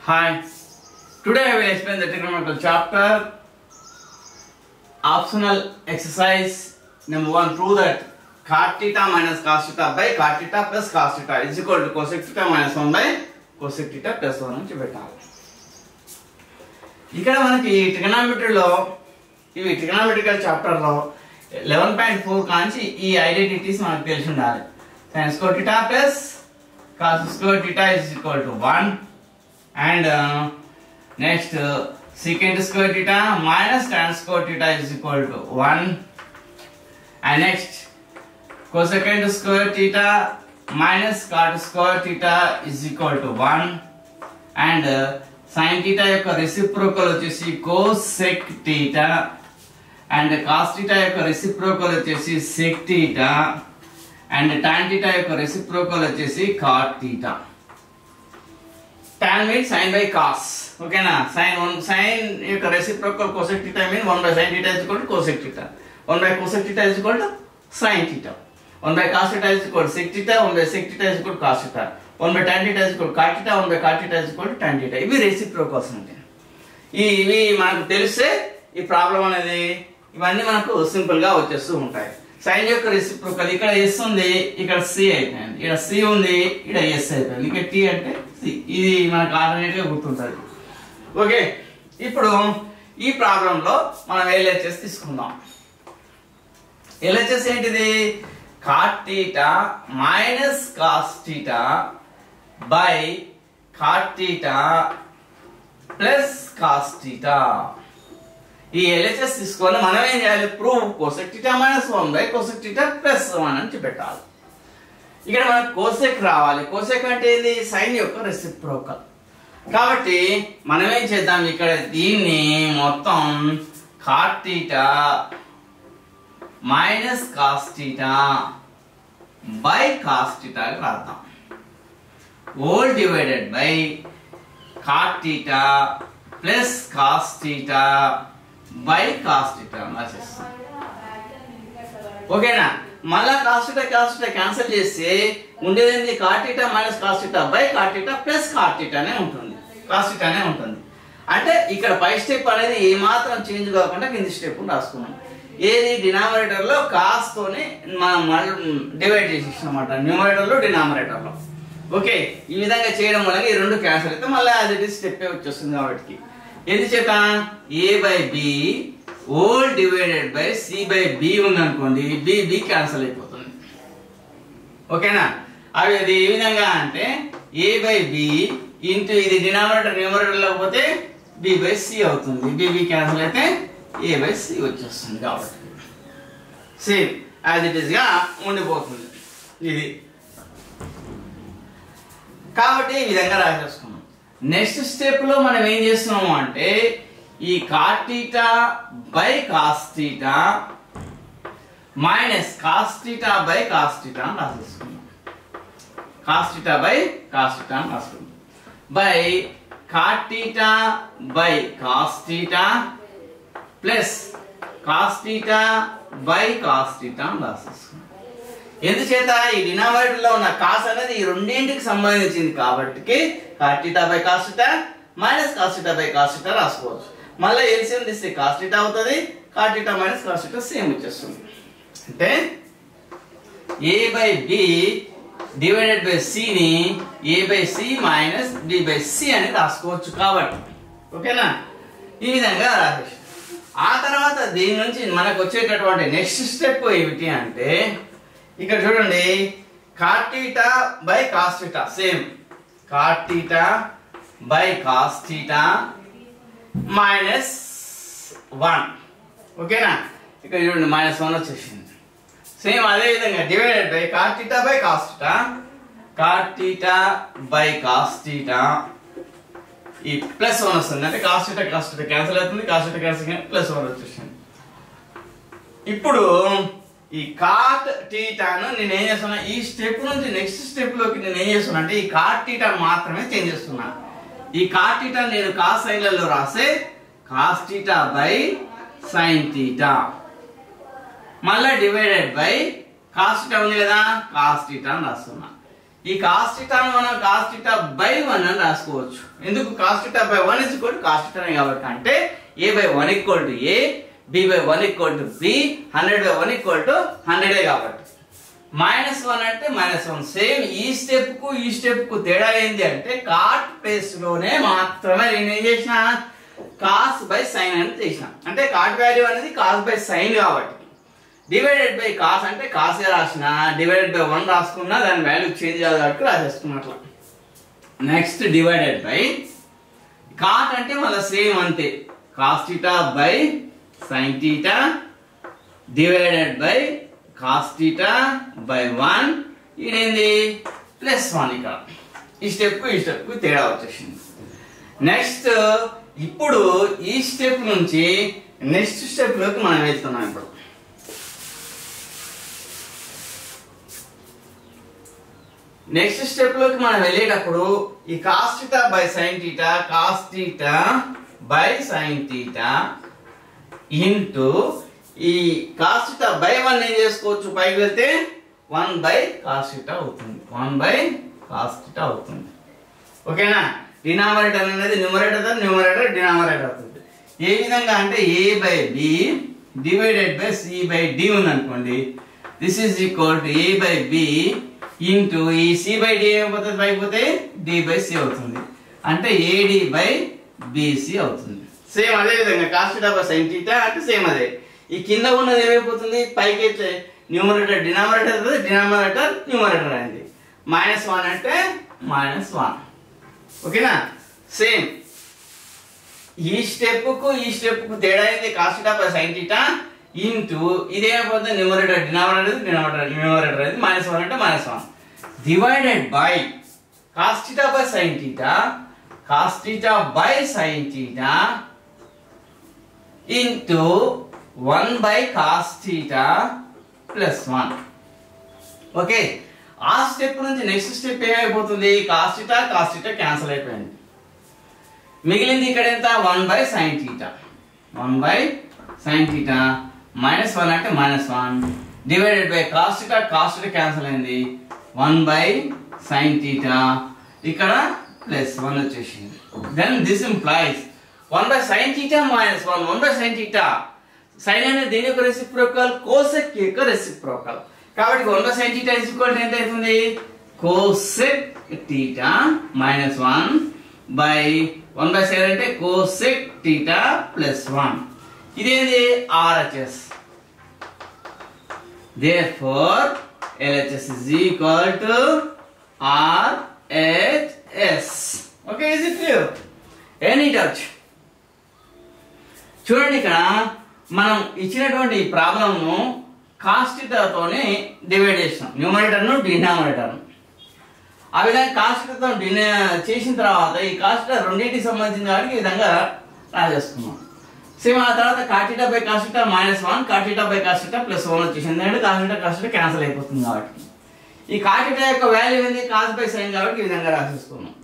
Hi, today I will explain the trigonometrical chapter. Optional exercise number 1. Prove that cot theta minus cos theta by cot theta plus cos theta is equal to cosec theta minus 1 by cosec theta plus 1 అని పెట్టాలి. ఇక్కడ మనకి ట్రిగనోమెట్రీలో ఇవి ట్రిగనోమెట్రికల్ chapter లో 11.4 కాంచి ఈ identities మనకు తెలిసి ఉండాలి. sin square theta plus cos square theta is equal to 1 and next secant square theta minus tan square theta is equal to 1 and next cosecant square theta minus cot square theta is equal to 1 and sin theta యొక్క reciprocal వచ్చేసి cosec theta and cos theta యొక్క reciprocal వచ్చేసి sec theta and tan theta యొక్క reciprocal వచ్చేసి cot theta. Tan means sin by cos. Okay na? Sin యొక్క reciprocal cosec theta means 1 by sin theta is equal to cosec theta. 1 by cosec theta is equal to sin theta. 1 by cos theta is equal to sec theta. 1 by sec theta is equal to cos theta. 1 by tan theta is equal to cot theta. 1 by cot theta is equal to tan theta. ఇవి reciprocals అంటే ఇవి మనకు తెలిస్తే ఈ problem అనేది ఇవన్నీ మనకు simple గా వచ్చేస్తూ ఉంటాయి. sin యొక్క reciprocal ఇక్కడ s ఉంది, ఇక్కడ c అయిపోయింది, ఇక్కడ c ఉంది, ఇక్కడ s అయిపోయింది, ఇక్కడ t అంటే c. ఇది మనకు ఆల్టర్నేట్ గా గుర్తుంటది. ఓకే, ఇప్పుడు ఈ ప్రాబ్లం లో మనం LHS తీసుకుందాం. LHS ఏంటిది? cot theta minus cos theta by cot theta plus cos theta. ఈ LHS తీసుకొని మనం ఏం చేయాలి? Prove cosec theta minus 1 by cosec theta plus 1 అని పెట్టాలి. ఇక్కడ మనకు cosec రావాలి. cosec అంటే ఏంది? sin యొక్క రెసిప్రోకల్. కాబట్టి మనం ఏం చేద్దాం? ఇక్కడ దీన్ని మొత్తం cot theta minus cos theta by cos theta గా రాద్దాం. all divided by cot theta plus cos theta by cos theta రాసేస్తాం. ఓకేనా? మళ్ళా cos theta క్యాన్సిల్ చేస్తే ఉండేది cot theta minus cos theta by cot theta plus cot theta నే ఉంటుంది. cos theta నే ఉంటుంది. అంటే ఇక్కడ పై స్టెప్ అనేది ఏ మాత్రం చేంజ్ కాకుండా కింది స్టెప్ రాసుకున్నాం. ఏది? డినామినేటర్ లో cos తోనే మనం డివైడ్ చేసేసామన్నమాట, న్యూమరేటర్ లో డినామినేటర్ లో. ఓకే, ఈ విధంగా చేయడం వల్ల ఈ రెండు క్యాన్సిల్ అయితే మళ్ళీ అది స్టెప్ వచ్చేస్తుంది. కాబట్టి ఎందుచేత a by b all divided by c by b ఉందనుకోండి, b క్యాన్సిల్ అయిపోతుంది. ఓకేనా? అవి అది ఏ విధంగా అంటే a by b ఇంటూ ఇది డినామినేటర్ న్యూమరేటర్ లో పోతే b by c అవుతుంది. b క్యాన్సిల్ అయితే a by c వచ్చేస్తుంది. కాబట్టి సేమ్ యాజ్ ఇట్ ఈస్ గా ఉండిపోతుంది ఇది. కాబట్టి ఈ విధంగా రాసేసుకున్నాం. నెక్స్ట్ స్టెప్ లో మనం ఏం చేస్తున్నాము అంటే ఈ cot theta by cos theta minus cos theta by cos theta అని రాసేసుకున్నాం. cos theta by cos theta అని రాసుకున్నాం. by cot theta by cos theta plus cos theta by cos theta అని రాసేసుకున్నాం. ఎందుచేత ఈ డినామినేటర్ లో ఉన్న కాస్ అనేది ఈ రెండింటికి సంబంధించింది కాబట్టి cot theta by cos theta minus cos theta by cos theta రాసుకోవచ్చు. మళ్ళీ ఎల్సిఎం తీస్తే cos theta అవుతుంది, cot theta minus cos theta same వచ్చేస్తుంది. అంటే a by b divided by c ని a by c minus b by c అని రాసుకోవచ్చు. కాబట్టి ఓకేనా? ఈ విధంగా రాసేసి ఆ తర్వాత దీని నుంచి మనకు వచ్చేటటువంటి నెక్స్ట్ స్టెప్ ఏమిటి అంటే ఇక్కడ చూడండి, cot theta by cos theta same cot theta by cos theta minus 1. ఓకేనా? ఇక్కడ చూడండి -1 వచ్చేసింది. సేమ్ అదే విధంగా divided by cot theta by cos theta, cot theta by cos theta ఈ ప్లస్ 1 వస్తుంది. అంటే cos theta క్యాన్సిల్ అవుతుంది, cos theta క్యాన్సిల్ ప్లస్ 1 వచ్చేసింది. ఇప్పుడు ఈ cot theta ను నేను ఏం చేస్తున్నా, ఈ స్టెప్ నుంచి నెక్స్ట్ స్టెప్ లోకి నేను ఏం చేస్తున్నా అంటే ఈ cot theta మాత్రమే చేంజ్ చేస్తున్నా. ఈ cot theta నేను cos sin లలో రాసే cos theta by sin theta మళ్ళా డివైడెడ్ బై cos theta ఉంది కదా, cos theta అని రాస్తున్నా. ఈ కాస్ థీటాను మనం కాస్ థీటా బై 1 అని రాసుకోవచ్చు. ఎందుకు cos theta by 1 is equal to cos థీటానే కాబట్టి. అంటే a by 1 equal to a, b by 1 equal to b, 100 by 1 equal to 100 కాబట్టి. -1 అంటే -1. సేమ్ ఈ స్టెప్ కు తేడా ఏంది అంటే కాట్ ప్లేస్ లోనే మాత్రమే నేను ఏం చేసిన కాస్ బై సైన్ అని చేసిన. అంటే కాట్ వాల్యూ అనేది కాస్ బై సైన్ కాబట్టి. డివైడెడ్ బై కాస్ అంటే కాస్ రాసిన, డివైడెడ్ బై 1 రాసుకున్నా దాని వాల్యూ చేంజ్ కాదు కాబట్టి రాసేసుకున్నట్ల. నెక్స్ట్ డివైడెడ్ బై కాట్ అంటే మళ్ళీ సేమ్ అంతే, cos theta by sine theta divided by cos theta by 1. ఇదేంది +1. ఇక్కడ ఈ స్టెప్ కు తేడా వచ్చేసింది. నెక్స్ట్ ఇప్పుడు ఈ స్టెప్ నుంచి నెక్స్ట్ స్టెప్ లోకి మనం వెళ్తున్నాం. ఇప్పుడు నెక్స్ట్ స్టెప్ లోకి మనం వెళ్ళేటప్పుడు ఈ cos theta by sine theta, cos theta by sine theta into ఈ కాస్ థీటా బై 1 ఏం చేసుకోవచ్చు, పైకి వెళ్తే 1 బై కాస్ థీటా అవుతుంది. 1 బై కాస్ థీటా అవుతుంది. ఓకేనా. డినామినేటర్ అనేది న్యూమరేటర్ డినామినేటర్ అవుతుంది. ఏ విధంగా అంటే a by b divided by c by d ఉంది అనుకోండి. This is equal to a by b into ఈ c బై d ఏమైపోతుంది, పైకి పోతే d బై c అవుతుంది. అంటే ad బై bc అవుతుంది. సేమ్ అదే విధంగా cos theta by sine theta అంటే సేమ్ అదే. ఈ కింద ఉన్నది ఏమైపోతుంది, పైకి అయితే న్యూమరేటర్ డినామినేటర్ అవుతుంది, డినామినేటర్ న్యూమరేటర్ అయింది. -1 అంటే -1. ఓకేనా. సేమ్ ఈ స్టెప్ కు తేడా అయింది cos theta by sine theta into ఇదేమైపోతుంది న్యూమరేటర్ డినామినేటర్ న్యూమరేటర్ అయింది. -1 అంటే -1 divided by cos theta by sine theta, cos theta by sine theta into 1 by cos theta +1. Okay. ఆ స్టెప్ నుంచి నెక్స్ట్ స్టెప్ ఏమైపోతుంది, కాస్ థీటా క్యాన్సిల్ అయిపోయింది. మిగిలింది ఇక్కడ ఎంత, 1 by sine theta. 1 by sine theta -1 అంటే -1 divided by cos theta cancel అయింది. 1 by sine theta ఇక్కడ +1 వచ్చేసింది. Then this implies 1 by sine theta -1 1 by sine theta. Sine అనేది దేని యొక్క రెసిప్రోకల్, కోసెక్ యొక్క రెసిప్రోకల్. కాబట్టి 1 by sine theta is equal to ఎంత అవుతుంది, cosec theta -1 by 1 by sine అంటే కోసెక్ థీటా +1. ఇదేంది RHS. Therefore LHS is equal to RHS. Okay, is it clear? Any doubt? చూడండి, ఇక్కడ మనం ఇచ్చినటువంటి ఈ ప్రాబ్లమ్ ను కాస్ థీటాతోనే డివైడ్ చేస్తాం, న్యూమరేటర్ ను డినామినేటర్ ను. ఆ విధంగా కాస్ థీటాతో చేసిన తర్వాత ఈ కాస్ థీటా రెండింటికి సంబంధించిన వాటికి ఈ విధంగా రాసేసుకున్నాం. సేమ్ ఆ తర్వాత cos theta by cos theta -1 cos theta by cos theta +1 వచ్చేసింది. ఎందుకంటే కాస్ థీటా క్యాన్సిల్ అయిపోతుంది కాబట్టి. ఈ కాస్ థీటా యొక్క వాల్యూ ఏంది, కాస్ బై సైన్ కాబట్టి ఈ విధంగా రాసేసుకున్నాం.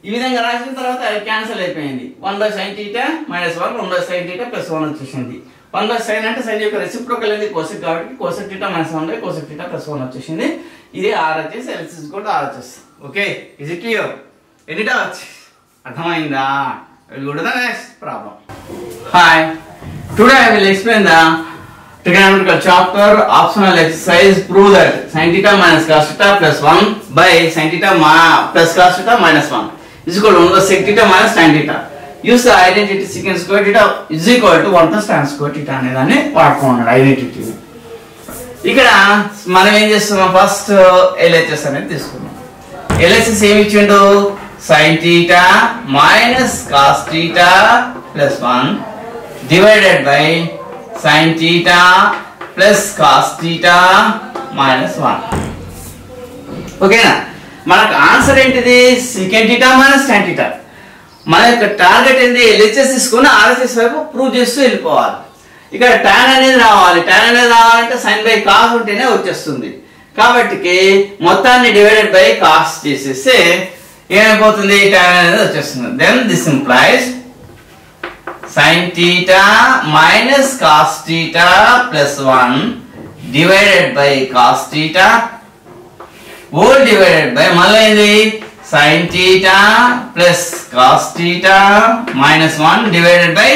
ఈ విధంగా రాసిన తర్వాత అది క్యాన్సిల్ అయిపోయింది. 1 by sine theta -1 1 by sine theta +1 వచ్చేసింది. 1 బై సైన్ అంటే సైన్ యొక్క రెసిప్రోకల్ అనేది కోసెక్ కాబట్టి cosec theta -1 by cosec theta +1 వచ్చేసింది. ఇది RHS. LHS is equal to RHS. Okay, is it clear? Any doubts? అర్థమైందా? We'll go to the next problem. Hi, today I will explain the trigonometrical chapter optional exercise. Prove that sin theta minus cos theta +1 by sin theta plus cos theta -1 is equal to 1 by sec theta minus tan theta. Use the identity secant square theta is equal to 1 plus tan square theta అనే దాన్ని వాడుకోండి identity. ఇక్కడ మనం ఏం చేస్తున్నాం, first LHS అనేది తీసుకున్నాం. LHS ఏమి ఇచ్చిండు, sin theta minus cos theta +1 divided by sin theta plus cos theta -1. ఓకేనా. మనకు ఆన్సర్ ఏంటిది, secant theta minus tan theta. మన యొక్క టార్గెట్ ఏంటి, LHS తీసుకుని RHS వైపు ప్రూవ్ చేస్తూ వెళ్ళిపోవాలి. ఇక్కడ tan అనేది రావాలి. tan అనేది రావాలంటే sin బై cos ఉంటేనే వచ్చేస్తుంది. కాబట్టి మొత్తాన్ని డివైడెడ్ బై cos చేసేస్తే ఏమైపోతుంది, tan అనేది వచ్చేస్తుంది. Then this implies sin theta minus cos theta +1 divided by cos theta whole divided by మళ్ళీ ఏంది sin theta plus cos theta minus 1 divided by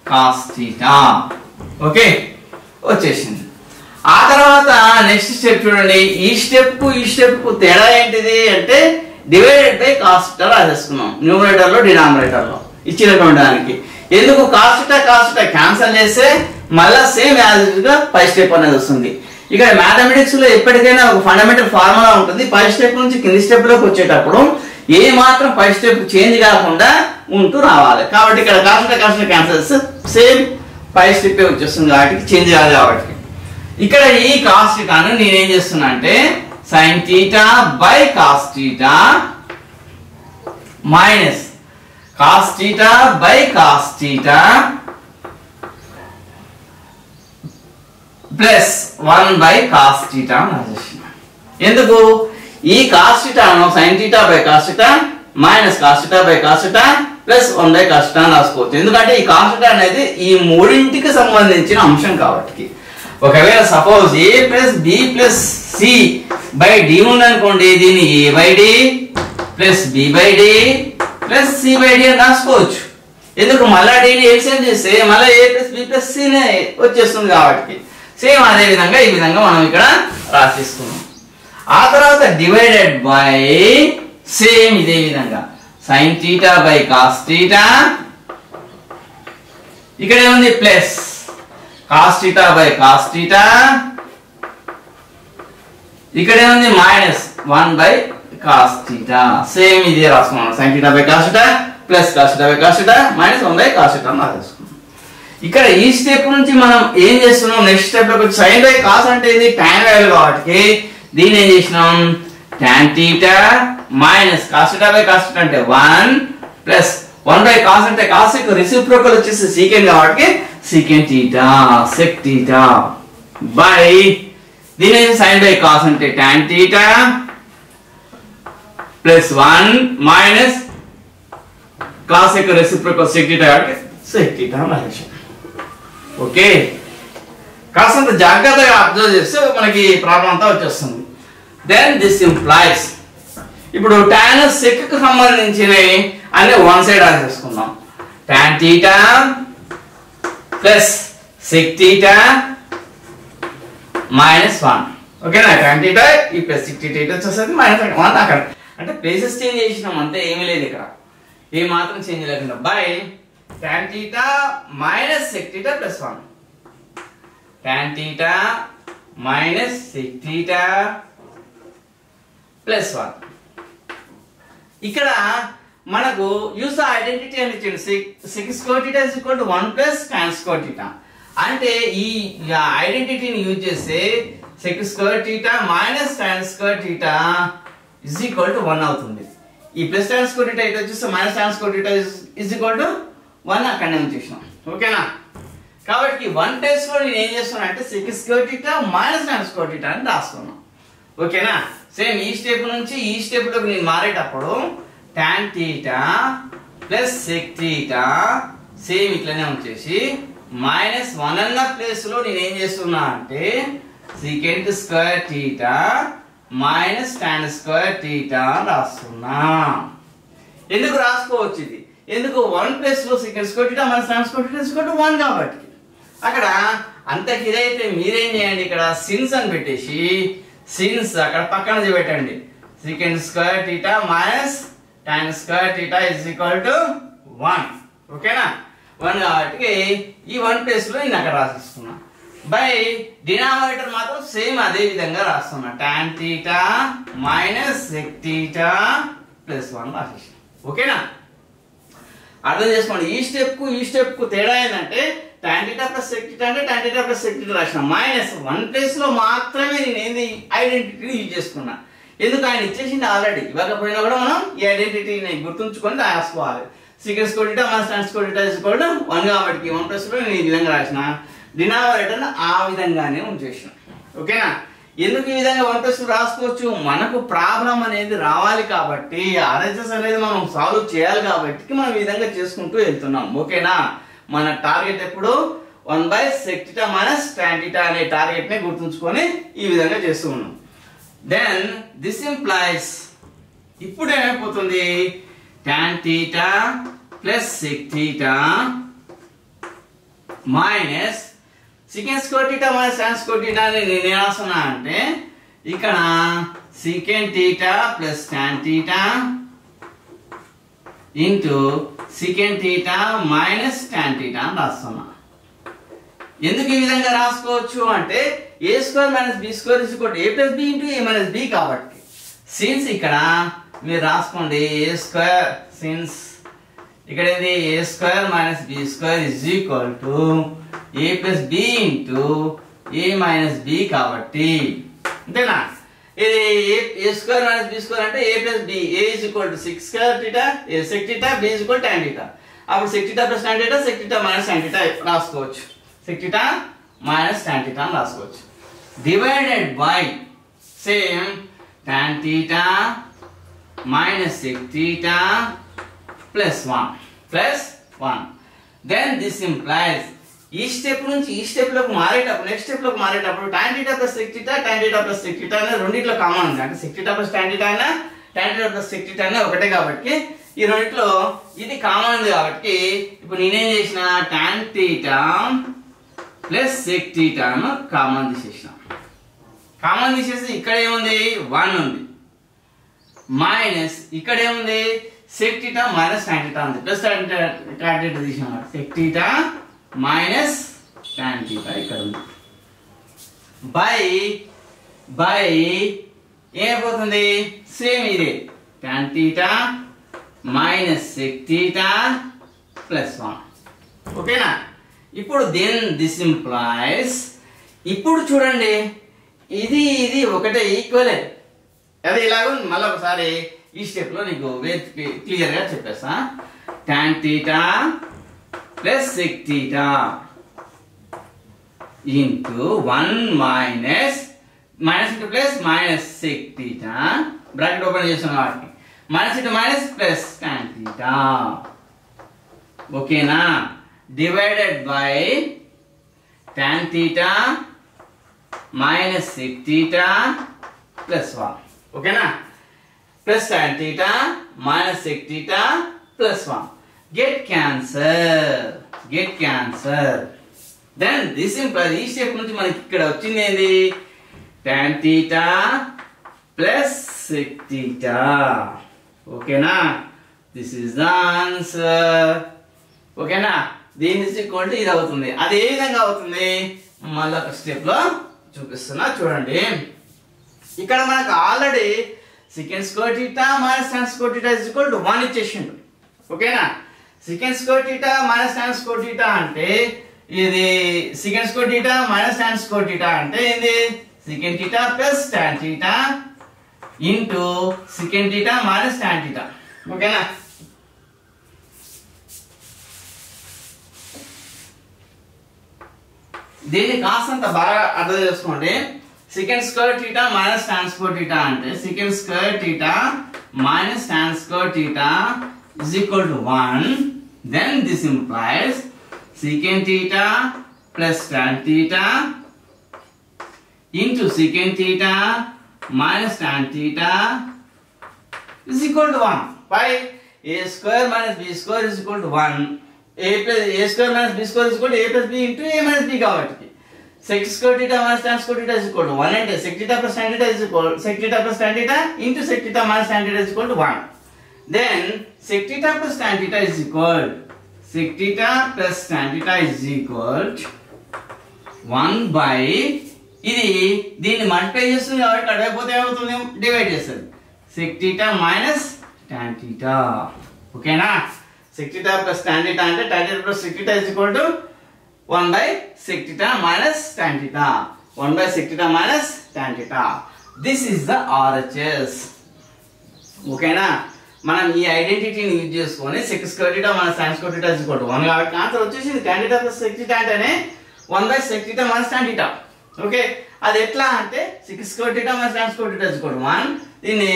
cos theta. Okay వచ్చేసింది. ఆ తర్వాత నెక్స్ట్ స్టెప్ చూడండి. ఈ స్టెప్ కు తేడా ఏంటిది అంటే డివైడెడ్ బై cos theta రాసేసుకున్నాం న్యూమరేటర్ లో డినామినేటర్ లో ఇచ్చినటువంటి దానికి. ఎందుకు cos theta క్యాన్సిల్ చేస్తే మళ్ళా సేమ్ యాజ్ ఇట్ గా పై స్టెప్ అనేది వస్తుంది. ఇక్కడ మ్యాథమెటిక్స్ లో ఎప్పటికైనా ఒక ఫండమెంటల్ ఫార్ములా ఉంటుంది. పై స్టెప్ నుంచి కింది స్టెప్ లోకి వచ్చేటప్పుడు ఏ మాత్రం పై స్టెప్ చేంజ్ కాకుండా ఉంటూ రావాలి. కాబట్టి ఇక్కడ cos theta క్యాన్సిల్ చేస్తే సేమ్ పై స్టెప్ వచ్చేస్తుంది కాబట్టి చేంజ్ కాదు. కాబట్టి ఇక్కడ ఈ cos theta ను నేనేం చేస్తున్నా అంటే sin theta by cos theta minus cos theta by cos theta plus 1 by cos theta రాసేసిన. ఎందుకు ఈ cos theta ను sin theta by cos theta minus cos theta by cos theta plus 1 by cos theta రాసుకోవచ్చు. ఎందుకంటే ఈ cos theta అనేది ఈ మూడింటికి సంబంధించిన అంశం కాబట్టి. ఒకవేళ suppose a plus b plus c by d ఉందనుకోండి, దీన్ని a by d plus b by d plus c by d అని రాసుకోవచ్చు. ఎందుకు మళ్ళా d ని ఎల్సిఎం చేస్తే మళ్ళీ a plus b plus c నే వచ్చేస్తుంది కాబట్టి. సేమ్ అదే విధంగా ఈ విధంగా మనం ఇక్కడ రాసేసుకున్నాం. ఆ తర్వాత డివైడెడ్ బై సేమ్ ఇదే విధంగా sin theta by cos theta, ఇక్కడ ఏముంది plus cos theta by cos theta, ఇక్కడ ఏముంది minus 1 by cos theta. Same ఇదే రాసుకున్నాం. sin theta by cos theta plus cos theta by cos theta minus 1 by cos theta రాసుకున్నాం. ఇక్కడ ఈ step నుంచి మనం ఏం చేస్తున్నాం, నెక్స్ట్ స్టెప్ లోకి sin బై cos అంటే ఇది tan వాల్యూ కాబట్టి దీన్ని ఏం చేసినాం tan theta minus cos theta by cos theta అంటే 1 ప్లస్ 1 బై cos అంటే cos కి రెసిప్రోకల్ వచ్చేసి secant కాబట్టి secant theta sec theta by దీని sin బై cos అంటే tan theta plus 1 minus cos కి రెసిప్రోకల్ sec theta కాబట్టి sec theta రాసేసాం. ఓకే, కాస్తంత జాగ్రత్తగా అబ్జర్వ్ చేస్తే మనకి ప్రాబ్లం అంతా వచ్చేస్తుంది. దెన్ దిస్ ఇంప్లైస్ ఇప్పుడు tan sec కు సంబంధించినవి అన్ని one side రాసేసుకుందాం. tan theta plus sec theta minus 1. ఓకేనా, tan theta ఈ ప్లస్ sec theta వచ్చేసరికి మైనస్ 1 అక్కడ అంటే ప్లేసెస్ చేంజ్ చేసినాం అంతే, ఏమీ లేదు ఇక్కడ ఏ మాత్రం చేంజ్ లేకుండా by tan theta minus sec theta plus 1. tan theta minus sec theta plus 1. ఇక్కడ మనకు యూస్ ఐడెంటిటీ అని ఇచ్చింది. sec square theta is equal to 1 plus tan square theta. అంటే ఈ ఐడెంటిటీని యూజ్ చేస్తే sec square theta minus tan square theta is equal to 1 అవుతుంది. ఈ plus tan square theta ఇటు వచ్చేస్తే minus tan square theta is equal to 1 అక్కడనే ఉంచేసినాం. ఓకేనా, కాబట్టి 1 ప్లేస్ లో నేను ఏం చేస్తున్నా అంటే sec square theta minus tan square theta అని రాస్తున్నాను. ఓకేనా, సేమ్ ఈ స్టెప్ నుంచి ఈ స్టెప్ లోకి నేను మారేటప్పుడు tan theta plus sec theta same ఇట్లనే ఉంచేసి మైనస్ 1 అన్న ప్లేస్ లో నేను ఏం చేస్తున్నా అంటే secant square theta minus tan square theta రాస్తున్నా. ఎందుకు రాసుకోవచ్చు ఇది, ఎందుకు 1 ప్లస్ లో secant square theta minus tan square theta is equal to 1 కాబట్టి. అక్కడ అంత ఇదైతే మీరేం చేయండి, ఇక్కడ సిన్స్ అని పెట్టేసి సిన్స్ అక్కడ పక్కన పెట్టండి. secant square theta minus tan square theta is equal to 1. ఓకేనా, 1 కాబట్టి ఈ 1 ప్లేస్ లో నేను అక్కడ రాసిస్తున్నా. బై డినామినేటర్ మాత్రం సేమ్ అదే విధంగా రాస్తున్నా. tan theta minus sec theta plus 1 రాసేసి. ఓకేనా, అర్థం చేసుకోండి. ఈ స్టెప్ కు తేడా ఏంటంటే tan theta plus sec theta అంటే tan theta plus sec theta రాసిన మైనస్ 1 ప్లేస్ లో మాత్రమే నేను ఏంది ఐడెంటిటీని యూజ్ చేసుకున్నా. ఎందుకు ఆయన ఇచ్చేసింది ఆల్రెడీ, ఇవ్వకపోయినా కూడా మనం ఈ ఐడెంటిటీని గుర్తుంచుకొని రాసుకోవాలి. secant square theta minus tan square theta is equal to 1 కాబట్టి 1 ప్లస్ లో నేను ఈ విధంగా రాసిన, డినామినేటర్ ఆ విధంగానే ఉంచేసిన. ఓకేనా, ఎందుకు ఈ విధంగా 1 ప్లస్ రాసుకోవచ్చు, మనకు ప్రాబ్లం అనేది రావాలి కాబట్టి RHS అనేది మనం సాల్వ్ చేయాలి కాబట్టి మనం ఈ విధంగా చేసుకుంటూ వెళ్తున్నాం. ఓకేనా, మన టార్గెట్ ఎప్పుడు 1 by sec theta minus tan theta అనే టార్గెట్ ని గుర్తుంచుకొని ఈ విధంగా చేస్తూ ఉన్నాం. దెన్ దిస్ ఇంప్లైస్ ఇప్పుడు ఏమైపోతుంది tan theta plus sec theta minus secant square theta minus tan square theta అని నేను రాస్తున్నా అంటే ఇక్కడ secant theta plus tan theta into secant theta minus tan theta అని రాస్తున్నా. ఎందుకు ఈ విధంగా రాసుకోవచ్చు అంటే a square minus b square is equal to a plus b into a minus b కాబట్టి సిన్స్ ఇక్కడ మీరు రాసుకోండి a square సిన్స్ ఇక్కడ ఏంది a square minus b square is equal to a plus b into a minus b కాబట్టి అంతేనా. ఇది a square minus b square అంటే a plus b, a is equal to sec square theta sec theta, b is equal to tan theta. అప్పుడు sec theta plus tan theta sec theta minus tan theta రాసుకోవచ్చు. sec theta minus tan theta అని రాసుకోవచ్చు. Divided by same tan theta minus sec theta plus 1. Then this implies ఈ step నుంచి ఈ step లోకి మారేటప్పుడు next step లోకి మారేటప్పుడు tan theta plus sec theta tan theta plus sec theta అనే రెండిట్లో common ఉంది. అంటే sec theta plus tan theta అయినా tan theta plus sec theta అయినా ఒకటే కాబట్టి ఈ రెండిట్లో ఇది కామన్ ఉంది కాబట్టి ఇప్పుడు నేనేం చేసిన tan theta plus sec theta ను కామన్ తీసేసిన. కామన్ తీసేసి ఇక్కడ ఏముంది 1 ఉంది మైనస్ ఇక్కడ ఏముంది sec theta minus tan theta ఉంది ప్లస్ tan theta తీసినాం sec theta minus tan theta ఇక్కడ ఉంది బై ఏమైపోతుంది సేమ్ ఇదే tan theta minus sec theta plus 1 ఓకేనా. ఇప్పుడు దెన్ దిస్ ఇంప్లైస్ ఇప్పుడు చూడండి ఇది ఒకటే ఈక్వల్ అదే ఇలాగ మళ్ళీ ఒకసారి ఈ స్టెప్ లో నీకు క్లియర్ గా చెప్పేస్తా. tan theta plus sec theta into 1 minus into plus minus sec theta bracket open చేసాం కాబట్టి minus into minus plus tan theta ఓకేనా. divided by tan theta minus sec theta plus 1 ఓకేనా plus tan theta minus sec theta plus 1 get cancel then this implies ఈ step నుంచి మనకి ఇక్కడ వచ్చింది ఏంది tan theta plus sec theta ఓకేనా. this is the answer ఓకేనా. దీని ఈక్వల్ టు ఇది అవుతుంది. అది ఏ విధంగా అవుతుంది మళ్ళీ ఒక స్టెప్ లో చూపిస్తున్నా చూడండి. ఇక్కడ మనకు already secant square theta minus tan square theta is equal to 1 ఇచ్చేసిండు ఓకేనా. secant square theta minus tan square theta అంటే ఇది secant square theta minus tan square theta అంటే ఇది secant theta plus tan theta into secant theta minus tan theta ఓకేనా. దీన్ని కాస్తంత బాగా అర్థం చేసుకోండి. secant square theta minus tan square theta అంటే secant square theta minus tan square theta is equal to 1. Then this implies secant theta plus tan theta into secant theta minus tan theta is equal to 1 by a square minus b square is equal to 1. a square minus b square is equal to a plus b into a minus b కాబట్టి sec square theta minus tan square theta is equal to 1 అంటే sec theta plus tan theta is equal sec theta plus tan theta into sec theta minus tan theta is equal to 1. Then sec theta plus tan theta is equal sec theta plus tan theta is equal 1 by ఇది దీన్ని multiply చేస్తుంది కాబట్టి అడగపోతే ఏమవుతుంది divide చేస్తుంది sec theta minus tan theta ఓకేనా. sec theta plus tan theta అంటే tan theta plus sec theta is equal to 1 by sec theta minus tan theta 1 by sec theta minus tan theta. This is the RHS ఓకేనా. మనం ఈ ఐడెంటిటీని use చేసుకొని sec square theta minus tan square theta is equal to 1 కాబట్టి answer వచ్చేసి tan theta plus sec theta అంటేనే 1 by sec theta minus tan theta okay. అది ఎట్లా అంటే sec square theta minus tan square theta is equal to 1. దీన్ని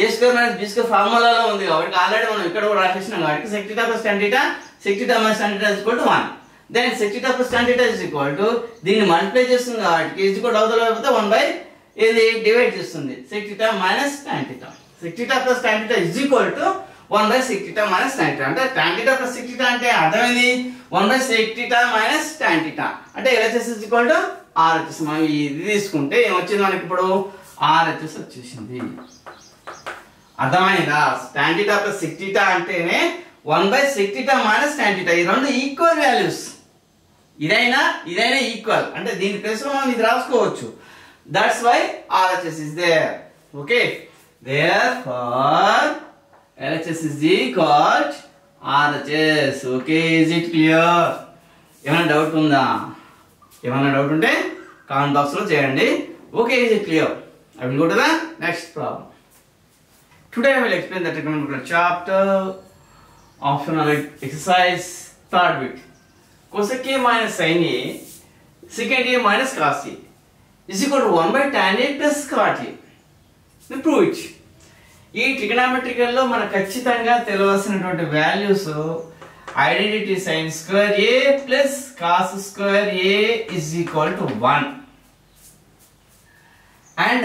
a square minus b square ఫార్ములాలో ఉంది కాబట్టి already మనం ఇక్కడ కూడా రాసేసినాం కాబట్టి sec theta plus tan theta sec theta minus tan theta is equal to 1. then sec theta plus tan theta is equal to దీన్ని multiply చేస్తుంది కాబట్టి is equal to అవతల వైపు 1 by ఇది డివైడ్ చేస్తుంది sec θ minus tan θ. sec θ plus tan θ is equal to 1/sec θ minus tan θ. అంటే tan θ plus sec θ అంటే అర్థం ఏంది 1/sec θ minus tan θ. అంటే LHS is equal to RHS. మనం ఇది తీసుకుంటే ఏమొచ్చింది మనకి ఇప్పుడు RHS వచ్చేసింది. అర్థమైందా? tan θ plus sec θ అంటేనే 1/sec θ minus tan θ. ఈ రెండు ఈక్వల్ వాల్యూస్. ఇదైనా ఈక్వల్ అంటే దీని ప్లేస్ లో మనం ఇది రాసుకోవచ్చు. That's why RHS is there. Okay, therefore LHS is equal to RHS. Okay, is it clear? ఏమైనా డౌట్ ఉందా? ఏమైనా డౌట్ ఉంటే కామెంట్ బాక్స్ లో చేయండి. Okay, is it clear? I will go to the next problem. Today I will explain the trigonometric chapter of exercise 3rd week. Cosec A minus sin A secant A minus cos A is equal to 1/tan A plus cot A. Then prove it. ఈ ట్రిగనామెట్రికల్ లో మనకు ఖచ్చితంగా తెలియాల్సినటువంటి values identity sin square A plus cos square A is equal to 1 and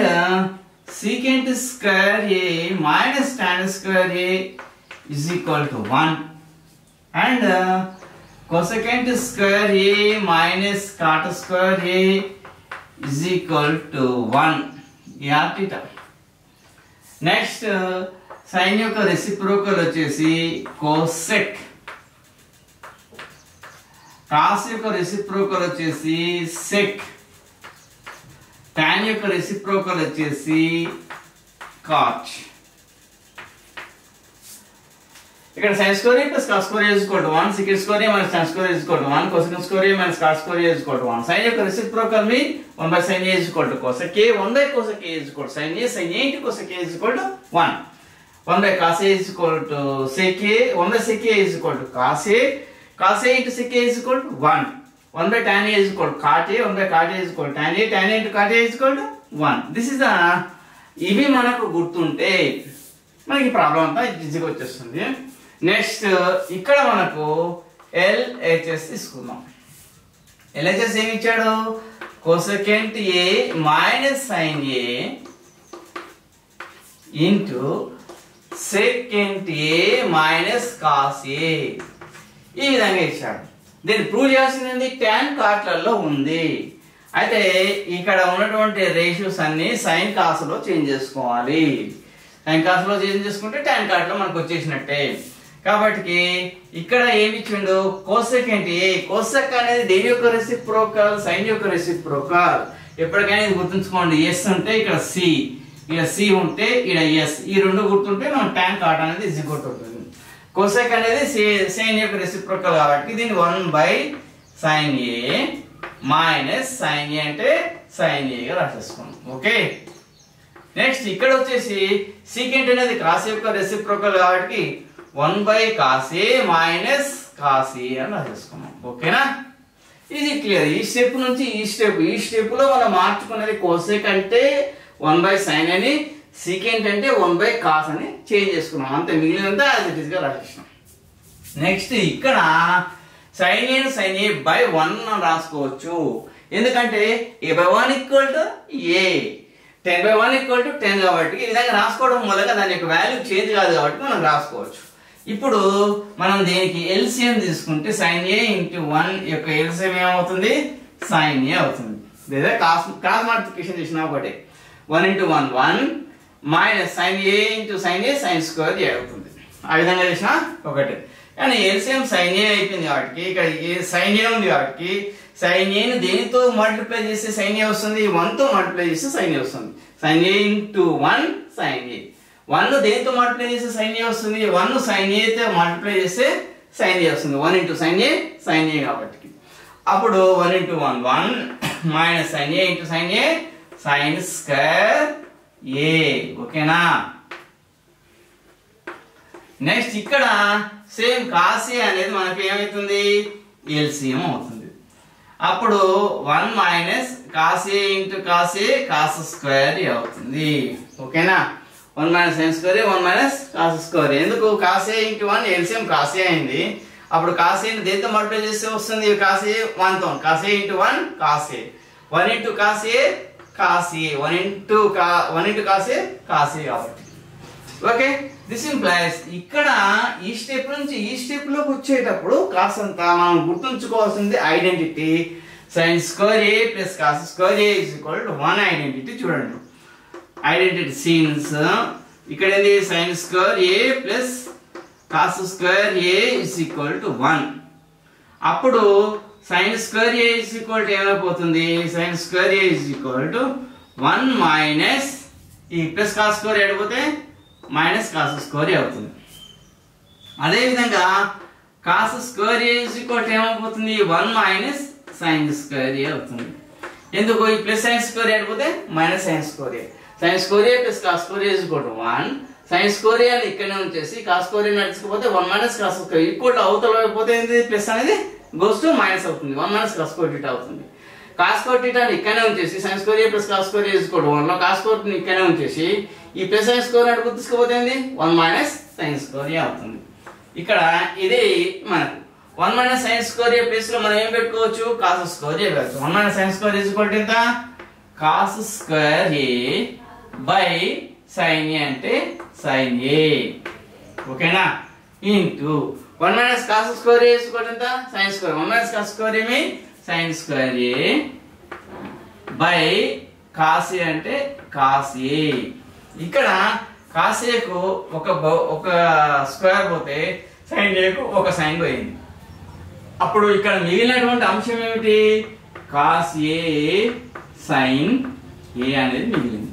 secant square A minus tan square A is equal to 1 and cosecant square A minus cot square A is equal to 1. Yeah, theta. Next, sin యొక్క reciprocal వచ్చేసి cosec. cos యొక్క reciprocal వచ్చేసి sec. tan యొక్క reciprocal వచ్చేసి cot. ఇక్కడ sin square A plus cos square A is equal to 1, secant square A minus tan square A is equal to 1, cosecant square A minus cot square A is equal to 1. sin యొక్క reciprocal mean 1/sin A is equal to cosec A, 1/cosec A is equal to sin A, sin A into cosec A is equal to 1. 1/cos A is equal to sec A, 1/sec A is equal to cos A, cos A into sec A is equal to 1. 1/tan A is equal to cot A, 1/cot A is equal to tan A, tan A into cot A is equal to 1. This is the ఇవి మనకు గుర్తుంటే మనకి problem అంతా ఈజీగా వచ్చేస్తుంది. Next ఇక్కడ మనకు LHS తీసుకుందాం. LHS ఏమి ఇచ్చాడు? cosecant A minus sin A into secant A minus cos A ఈ విధంగా ఇచ్చాడు. దీన్ని ప్రూవ్ చేయాల్సింది tan cotలలో ఉంది. అయితే ఇక్కడ ఉన్నటువంటి రేషియోస్ అన్ని sin cos లో చేంజ్ చేసుకోవాలి. sin cos లో చేంజ్ చేసుకుంటే tan cot లో మనకు వచ్చేసినట్టే. కాబట్టి ఇక్కడ ఏమి ఇచ్చిండు? cosecant A. cosec అనేది దేని యొక్క రెసిప్రోకల్? sin యొక్క రెసిప్రోకల్. ఎప్పటికైనా ఇది గుర్తుంచుకోండి. s ఉంటే ఇక్కడ c, ఇక్కడ c ఉంటే ఇక్కడ s, ఈ రెండు గుర్తుంటే మనం tan cot అనేది ఈజీ గుర్తుంటుంది. cosec అనేది sin యొక్క రెసిప్రోకల్ కాబట్టి దీన్ని 1/sin A minus sin A అంటే sin A గా రాసేసుకున్నాం. ఓకే, నెక్స్ట్ ఇక్కడ వచ్చేసి secant అనేది cos యొక్క రెసిప్రోకల్ కాబట్టి 1/cos A minus cos A అని రాసేసుకున్నాం. ఓకేనా? ఇది క్లియర్. ఈ స్టెప్ నుంచి ఈ స్టెప్ లో మనం మార్చుకునేది cosec అంటే 1/sin అని, secant అంటే 1/cos అని చేంజ్ చేసుకున్నాం. అంతే, మిగిలినంతా యాజ్ ఇట్ ఇస్ గా రాసేసినాం. నెక్స్ట్ ఇక్కడ sin A sin A by 1 అని రాసుకోవచ్చు. ఎందుకంటే A/1 equal to A, 10/1 equal to 10 కాబట్టి ఈ విధంగా రాసుకోవడం మూలంగా దాని యొక్క వాల్యూ చేంజ్ కాదు కాబట్టి మనం రాసుకోవచ్చు. ఇప్పుడు మనం దీనికి LCM తీసుకుంటే sin A into 1 యొక్క LCM ఏమవుతుంది? sin A అవుతుంది. లేదా క్రాస్ మల్టిప్లికేషన్ చేసినా ఒకటే. 1 into 1 1 minus sin A into sin A sin square A అవుతుంది. ఆ విధంగా చేసినా ఒకటే. కానీ LCM sin A అయిపోయింది కాబట్టి ఇక్కడ sin A ఉంది కాబట్టి sin A ని దేనితో మల్టిప్లై చేస్తే sin A వస్తుంది? 1 తో మల్టిప్లై చేస్తే sin A వస్తుంది. sin A into 1 sin A. 1 దేనితో మల్టిప్లై చేస్తే sin A వస్తుంది? 1 sin A తో మల్టిప్లై చేస్తే sin A వస్తుంది. 1 into sin A sin A కాబట్టి అప్పుడు 1 into 1 1 minus sin A into sin A sin square A. ఓకేనా? నెక్స్ట్ ఇక్కడ సేమ్ cos A అనేది మనకి ఏమవుతుంది? LCM అవుతుంది. అప్పుడు 1 minus cos A into cos A cos square A అవుతుంది. ఓకేనా? 1 minus sin square A 1 minus cos square A. ఎందుకు? cos A into 1 LCM cos A అయింది. అప్పుడు cos A ని దేంతో మల్టిప్లై చేస్తే వస్తుంది? cos A 1 తో. cos A into 1 cos A. 1 into cos A cos A 1 into cos A కాబట్టి okay. This implies ఇక్కడ ఈ స్టెప్ నుంచి ఈ స్టెప్ లోకి వచ్చేటప్పుడు కాస్ అంతా మనం గుర్తుంచుకోవాల్సింది identity sin square A plus cos square A is equal to 1 identity. చూడండి ఐడెంటిటీ సీన్స్ ఇక్కడ ఏంది sin square A plus cos square A is equal to 1. అప్పుడు sin square A is equal to ఏమైపోతుంది sin square A is equal to 1 minus ఈ plus cos square ఏడిపోతే minus cos square A అవుతుంది. అదే విధంగా cos square A is equal to ఏమైపోతుంది 1 minus sin square A అవుతుంది. ఎందుకు ఈ ప్లస్ sin square A ఏడిపోతే minus sin square A. sin square A plus cos square A is equal to 1. sin square A అని ఇక్కడనే ఉంచేసి cos square A నడుచుకుపోతే 1 minus cos square equal to అవతల అయిపోతే ఏంది ప్లస్ అనేది goes to మైనస్ అవుతుంది 1 minus cos square theta అవుతుంది. cos square theta ని ఇక్కడనే ఉంచేసి sin square A plus cos square A is equal to 1 లో cos square ని ఇక్కడనే ఉంచేసి ఈ ప్లస్ sin square అటు తీసుకుపోతే ఏంది 1 minus sin square A అవుతుంది. ఇక్కడ ఇది మనకు 1 minus sin square A place లో మనం ఏం పెట్టుకోవచ్చు cos square A పెట్టుకోవచ్చు. 1 minus sin square is equal to ఎంత cos square A by sin A అంటే sin A ఓకేనా into 1 minus cos square A is equal to ఎంత sin square 1 minus cos square A mean sin square A by cos A అంటే cos A. ఇక్కడ cos A కు ఒక square పోతే sin A కు ఒక సైన్ పోయింది. అప్పుడు ఇక్కడ మిగిలినటువంటి అంశం ఏమిటి cos A sin A అనేది మిగిలింది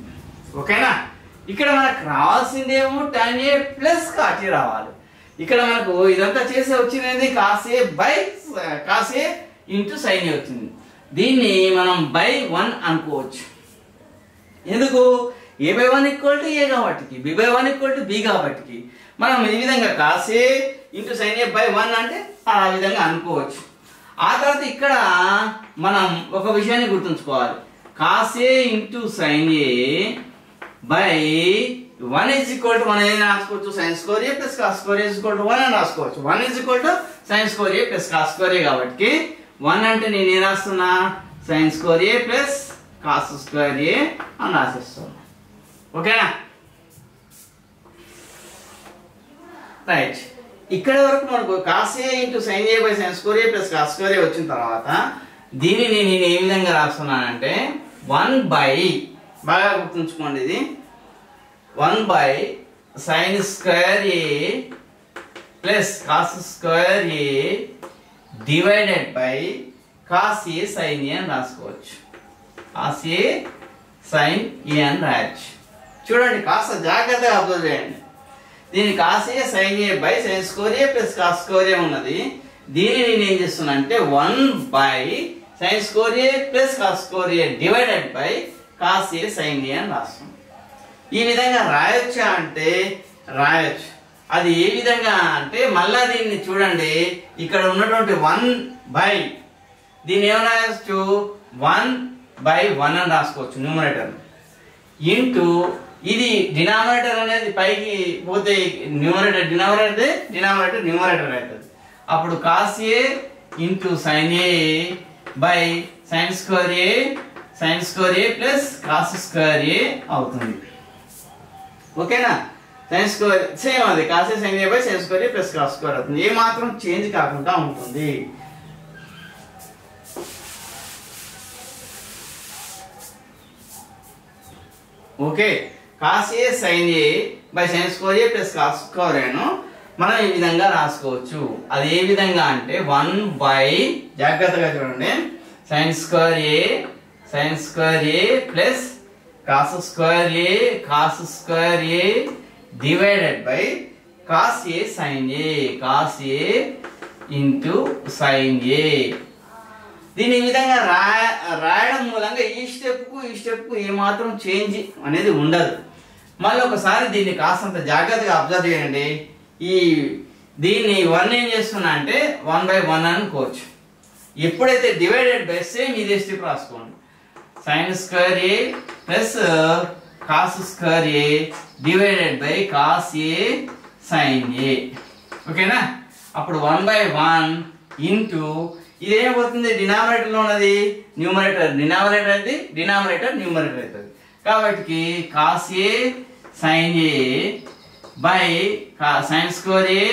ఓకేనా. ఇక్కడ మనకు రావాల్సిందేమో tan A plus cot A రావాలి. ఇక్కడ మనకు ఇదంతా చేసి వచ్చింది cos A by cos A into sin A వచ్చింది. దీన్ని మనం బై 1 అనుకోవచ్చు. ఎందుకు A by 1 equal to A కాబట్టి B by 1 equal to B కాబట్టి మనం ఈ విధంగా cos A into sin A by 1 అంటే ఆ విధంగా అనుకోవచ్చు. ఆ తర్వాత ఇక్కడ మనం ఒక విషయాన్ని గుర్తుంచుకోవాలి cos A into sin A by 1 is equal to 1 అని రాసుకోవచ్చు sin square A plus cos square A is equal to 1 అని రాసుకోవచ్చు. 1 is equal to sin square A plus cos square A కాబట్టి 1 అంటే నేను ఏం రాస్తున్నా sin square A plus cos square A అని రాసేస్తాను ఓకేనా. రైట్ ఇక్కడ వరకు మనకు cos A into sin A by sin square A plus cos square A వచ్చిన తర్వాత దీనిని నేను ఏ విధంగా రాస్తున్నానంటే 1 by బాగా గుర్తుంచుకోండి ఇది 1 by sin square A plus cos square A divided by cos A sin A అని రాసుకోవచ్చు. cos A sin A అని రాయొచ్చు. చూడండి కాస్త జాగ్రత్తగా అబ్జర్వ్ చేయండి. దీని cos A sin A by sin square A plus cos square A ఉన్నది. దీనిని నేను ఏం చేస్తున్నా అంటే 1 by sin square A plus cos square A divided by cos A sin A అని రాస్తున్నాం. ఈ విధంగా రాయొచ్చా అంటే రాయొచ్చు. అది ఏ విధంగా అంటే మళ్ళా దీన్ని చూడండి ఇక్కడ ఉన్నటువంటి 1 by దీన్ని ఏమని రాయొచ్చు 1 by 1 అని రాసుకోవచ్చు న్యూమరేటర్ ఇంటూ ఇది డినామినేటర్ అనేది పైకి పోతే న్యూమరేటర్ అవుతుంది. అప్పుడు cos A into sin A by sin square A plus cos square A అవుతుంది ఓకేనా. sin square సేమ్ అది cos A sin A by sin square A plus cos square అవుతుంది. ఏ మాత్రం చేంజ్ కాకుండా ఉంటుంది. Okay cos A sin A by sin square A plus cos square A ను మనం ఈ విధంగా రాసుకోవచ్చు. అది ఏ విధంగా అంటే 1 by జాగ్రత్తగా చూడండి sin square A plus cos square A divided by cos A sin A into sin A. దీని ఈ విధంగా రాయడం మూలంగా ఈ స్టెప్ కు ఏ మాత్రం చేంజ్ అనేది ఉండదు. మళ్ళీ ఒకసారి దీన్ని కాస్తంత జాగ్రత్తగా అబ్జర్వ్ చేయండి. దీన్ని 1 ఏం చేస్తున్నా అంటే 1 by 1 అనుకోవచ్చు. ఎప్పుడైతే డివైడెడ్ బై సేమ్ ఇదే స్టెప్ రాసుకోండి sin square A plus cos square A divided by cos A sin A ఓకేనా. అప్పుడు 1 by 1 ఇంటూ ఇది ఏమైపోతుంది, డినామినేటర్ లో ఉన్నది న్యూమరేటర్, డినామినేటర్ అయితే డినామినేటర్ న్యూమరేటర్ అవుతుంది. కాబట్టి cos A sine A by sine square A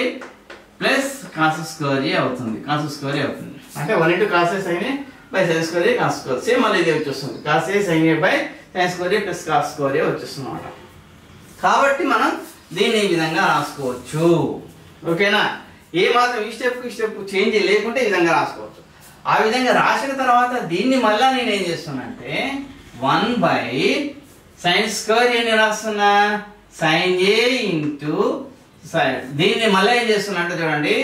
plus cos square A అవుతుంది, కాస్ స్క్వేర్ ఏ అవుతుంది. అంటే 1 into cos A sine A by sine square A cos square. Same మళ్ళీ ఇది వచ్చేస్తుంది, cos A sine A by sine square A plus cos square A వచ్చేస్తుంది అన్నమాట. కాబట్టి మనం దీన్ని ఈ విధంగా రాసుకోవచ్చు. ఓకేనా, ఏ మాత్రం ఈ స్టెప్ చేంజ్ లేకుంటే ఈ విధంగా రాసుకోవచ్చు. ఆ విధంగా రాసిన తర్వాత దీన్ని మళ్ళా నేను ఏం చేస్తున్నానంటే 1 by sin స్క్వేర్ ఏని రాస్తున్నా, sin a ఇంటూ దీన్ని మళ్ళీ ఏం చేస్తున్నా అంటే చూడండి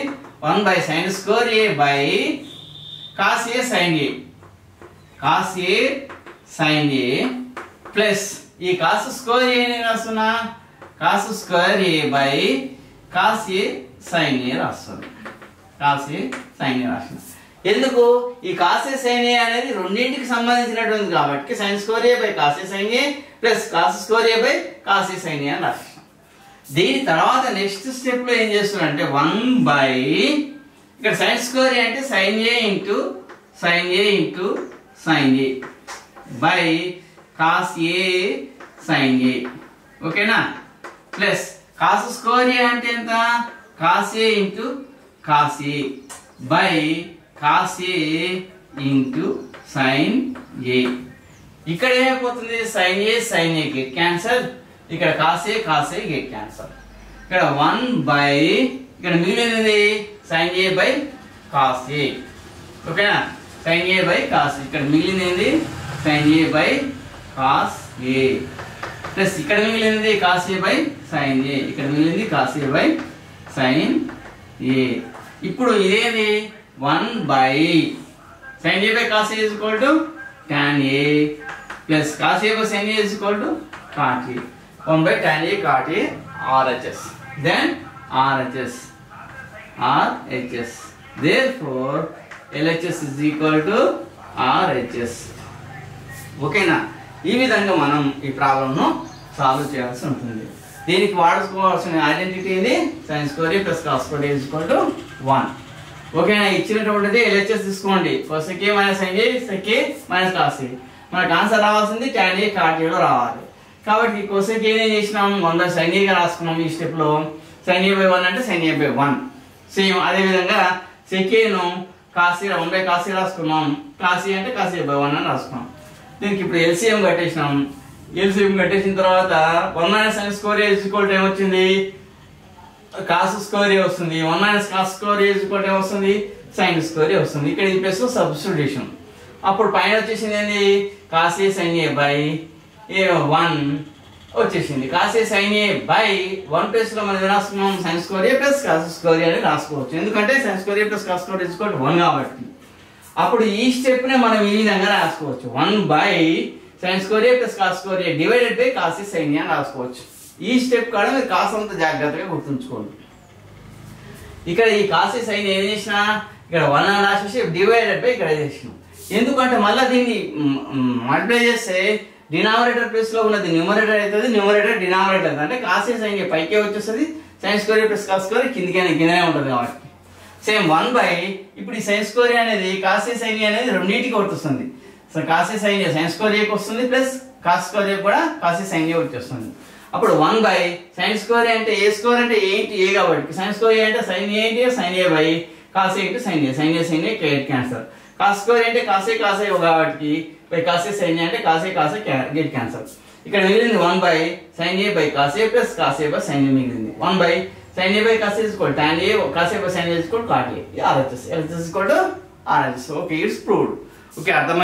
1 by sin square a by cos a sin a, cos a sin a plus ఈ cos స్క్వేర్ ఏని రాస్తున్నా, cos square a by cos a sin a రాస్తుంది, cos a sin a రాస్తున్నా. ఎందుకు, ఈ cos a sin a అనేది రెండింటికి సంబంధించినటువంటి కాబట్టి sin square a by cos a sin a plus cos square a by cos a sin a అని రాస్తున్నాం. దీని తర్వాత నెక్స్ట్ స్టెప్ లో ఏం చేస్తున్నా అంటే 1 by ఇక్కడ sin స్క్వేర్ a అంటే sin a into sin a into sin a by cos a sin a. ఓకేనా, ప్లస్ cos స్క్వేర్ a అంటే ఎంత, cos a into cos a by cos a into sin a. ఇక్కడ ఏమైపోతుంది, sin a sin a get cancel, ఇక్కడ cos a get cancel. ఇక్కడ 1 by ఇక్కడ మిగిలినది sin a by cos a. ఓకేనా, sin a by cos, ఇక్కడ మిగిలినది sin a by cos a plus ఇక్కడ మిగిలినది cos a by sin a, ఇక్కడ మిగిలింది cos a by sin a. ఇప్పుడు ఇదేది 1 by sin a by cos a is equal to tan a plus cos a by sin a is equal to cot a. 1 by tan a cot a RHS. Then RHS. Therefore LHS is equal to RHS. ఓకేనా, ఈ విధంగా మనం ఈ ప్రాబ్లంను solve చేయాల్సి ఉంటుంది. దీనికి వాడుకోవాల్సిన identity ఇది sin square a plus cos square a is equal to 1. ఓకేనా, ఇచ్చినటువంటిది LHS తీసుకోండి, cosec a minus sin a sec a minus cos a. మనకు ఆన్సర్ రావాల్సింది tan a cot a లో రావాలి. కాబట్టి cosec a ని చేసినాం 1 by sin a గా రాసుకున్నాం. ఈ స్టెప్ లో sin a by 1 అంటే sin a by 1. సేమ్ అదే విధంగా sec a ను cos a 1 by cos a రాసుకున్నాం, cos a అంటే cos a by 1 అని రాసుకున్నాం. దీనికి ఇప్పుడు LCM కట్టేసినాం. LCM కట్టేసిన తర్వాత 1 minus sin square a is equal to ఏమొచ్చింది, cos స్క్వేర్ a వస్తుంది. 1 minus cos square a is equal to ఏమొస్తుంది, sin స్క్వేర్ a వస్తుంది. ఇక్కడ ఈ ప్లస్ సబ్స్టిట్యూషన్. అప్పుడు పైన వచ్చేసింది ఏంది, cos a sin a by 1 వచ్చేసింది. cos a sin a by 1 plus లో మనం రాసుకున్నాం sin square a plus cos square a అని రాసుకోవచ్చు. ఎందుకంటే sin square a plus cos square a is equal to 1 కాబట్టి. అప్పుడు ఈ స్టెప్ ని మనం ఈ విధంగా రాసుకోవచ్చు, 1 by sin square a plus cos square a divided by cos a sin a అని రాసుకోవచ్చు. ఈ స్టెప్ కూడా మీరు కాస్తంత జాగ్రత్తగా గుర్తుంచుకోండి. ఇక్కడ ఈ cos a sin a ఏం చేసినా ఇక్కడ 1 అని రాసేసి డివైడెడ్ బై ఇక్కడ చేసినాం. ఎందుకంటే మళ్ళీ దీన్ని మల్టిప్లై చేస్తే డినామినేటర్ ప్లేస్ లో ఉన్నది న్యూమరేటర్ అవుతుంది, న్యూమరేటర్ డినామినేటర్ అవుతుంది. అంటే cos a sin a పైకే వచ్చేస్తుంది, sin square a plus cos square కిందనే ఉంటుంది కాబట్టి. సేమ్ 1 by ఇప్పుడు ఈ sin స్క్వేర్ a అనేది cos a sin a అనేది రెండింటికి వర్తిస్తుంది. So cos a sin a sin square a కి వస్తుంది ప్లస్ cos స్క్వేర్ a కూడా cos a sin a వచ్చేస్తుంది. అప్పుడు 1 by sin స్క్వేర్ a అంటే a స్క్వేర్ అంటే a ఇంటూ a కాబట్టి sin స్క్వేర్ a అంటే sin a into sin a by cos a into sin a get cancel. cos square అంటే cos a కాబట్టి by cos a sin a అంటే cos a get cancel. ఇక్కడ మిగిలింది 1 by sin a by cos a plus cos a by sin a మిగిలింది. 1 by sin a by cos a is equal to tan a, cos a by sin a is equal to cot a. RHS is equal to RHS. Okay, it's proved. Okay,